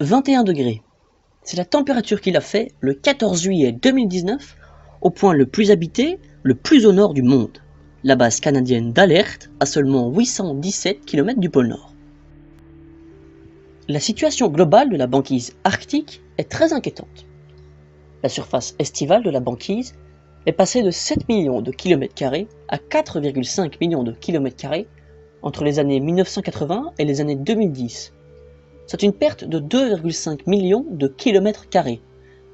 21 degrés. C'est la température qu'il a fait le 14 juillet 2019 au point le plus habité, le plus au nord du monde. La base canadienne d'Alert à seulement 817 km du pôle Nord. La situation globale de la banquise arctique est très inquiétante. La surface estivale de la banquise est passée de 7 millions de km² à 4,5 millions de km² entre les années 1980 et les années 2010. C'est une perte de 2,5 millions de km²,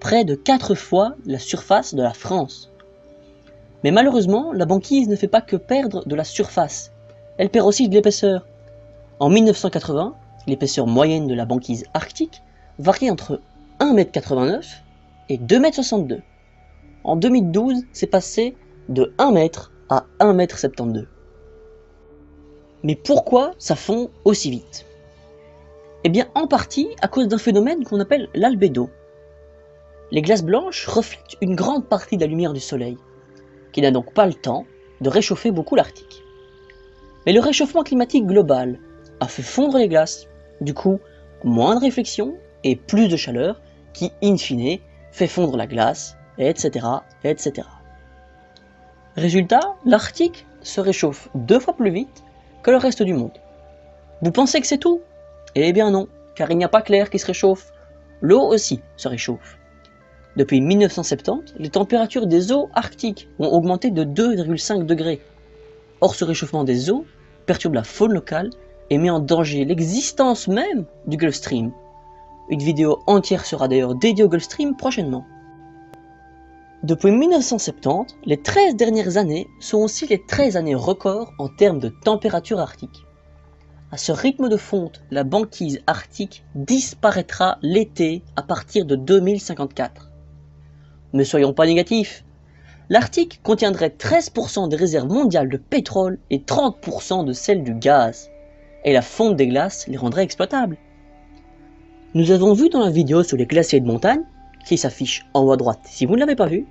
près de 4 fois la surface de la France. Mais malheureusement, la banquise ne fait pas que perdre de la surface, elle perd aussi de l'épaisseur. En 1980, l'épaisseur moyenne de la banquise arctique variait entre 1,89 m et 2,62 m. En 2012, c'est passé de 1 m à 1,72 m. Mais pourquoi ça fond aussi vite? Eh bien, en partie à cause d'un phénomène qu'on appelle l'albédo. Les glaces blanches reflètent une grande partie de la lumière du soleil, qui n'a donc pas le temps de réchauffer beaucoup l'Arctique. Mais le réchauffement climatique global a fait fondre les glaces, du coup, moins de réflexion et plus de chaleur qui, in fine, fait fondre la glace, etc., etc. Résultat, l'Arctique se réchauffe 2 fois plus vite que le reste du monde. Vous pensez que c'est tout? Eh bien non, car il n'y a pas que l'air qui se réchauffe, l'eau aussi se réchauffe. Depuis 1970, les températures des eaux arctiques ont augmenté de 2,5 degrés. Or ce réchauffement des eaux perturbe la faune locale et met en danger l'existence même du Gulf Stream. Une vidéo entière sera d'ailleurs dédiée au Gulf Stream prochainement. Depuis 1970, les 13 dernières années sont aussi les 13 années records en termes de température arctique. À ce rythme de fonte, la banquise arctique disparaîtra l'été à partir de 2054. Ne soyons pas négatifs, l'Arctique contiendrait 13% des réserves mondiales de pétrole et 30% de celles du gaz, et la fonte des glaces les rendrait exploitables. Nous avons vu dans la vidéo sur les glaciers de montagne, qui s'affiche en haut à droite si vous ne l'avez pas vu,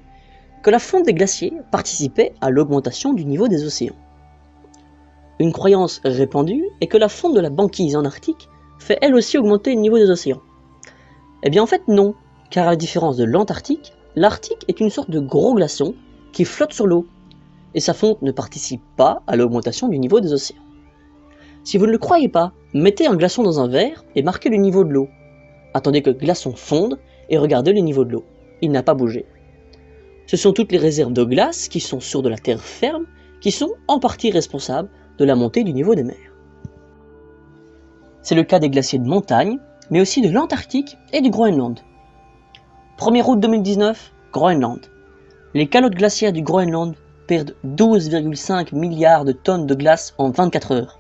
que la fonte des glaciers participait à l'augmentation du niveau des océans. Une croyance répandue est que la fonte de la banquise en Arctique fait elle aussi augmenter le niveau des océans. Eh bien en fait non, car à la différence de l'Antarctique, l'Arctique est une sorte de gros glaçon qui flotte sur l'eau, et sa fonte ne participe pas à l'augmentation du niveau des océans. Si vous ne le croyez pas, mettez un glaçon dans un verre et marquez le niveau de l'eau. Attendez que le glaçon fonde et regardez le niveau de l'eau. Il n'a pas bougé. Ce sont toutes les réserves de glace qui sont sur de la terre ferme qui sont en partie responsables de la montée du niveau des mers. C'est le cas des glaciers de montagne, mais aussi de l'Antarctique et du Groenland. 1er août 2019, Groenland. Les calottes glaciaires du Groenland perdent 12,5 milliards de tonnes de glace en 24 heures.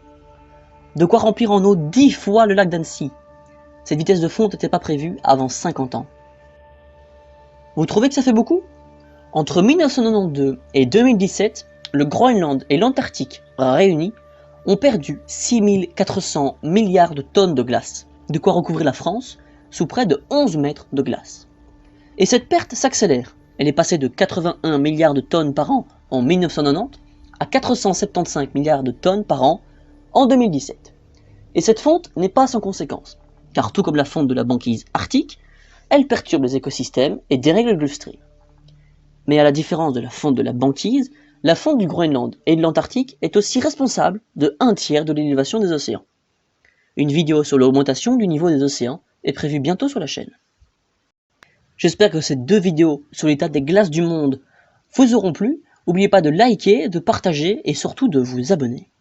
De quoi remplir en eau 10 fois le lac d'Annecy. Cette vitesse de fonte n'était pas prévue avant 50 ans. Vous trouvez que ça fait beaucoup? Entre 1992 et 2017, le Groenland et l'Antarctique réunis ont perdu 6400 milliards de tonnes de glace, de quoi recouvrir la France sous près de 11 mètres de glace. Et cette perte s'accélère, elle est passée de 81 milliards de tonnes par an en 1990 à 475 milliards de tonnes par an en 2017. Et cette fonte n'est pas sans conséquences, car tout comme la fonte de la banquise arctique, elle perturbe les écosystèmes et dérègle le Gulf Stream. Mais à la différence de la fonte de la banquise, la fonte du Groenland et de l'Antarctique est aussi responsable de 1/3 de l'élévation des océans. Une vidéo sur l'augmentation du niveau des océans est prévue bientôt sur la chaîne. J'espère que ces 2 vidéos sur l'état des glaces du monde vous auront plu. N'oubliez pas de liker, de partager et surtout de vous abonner.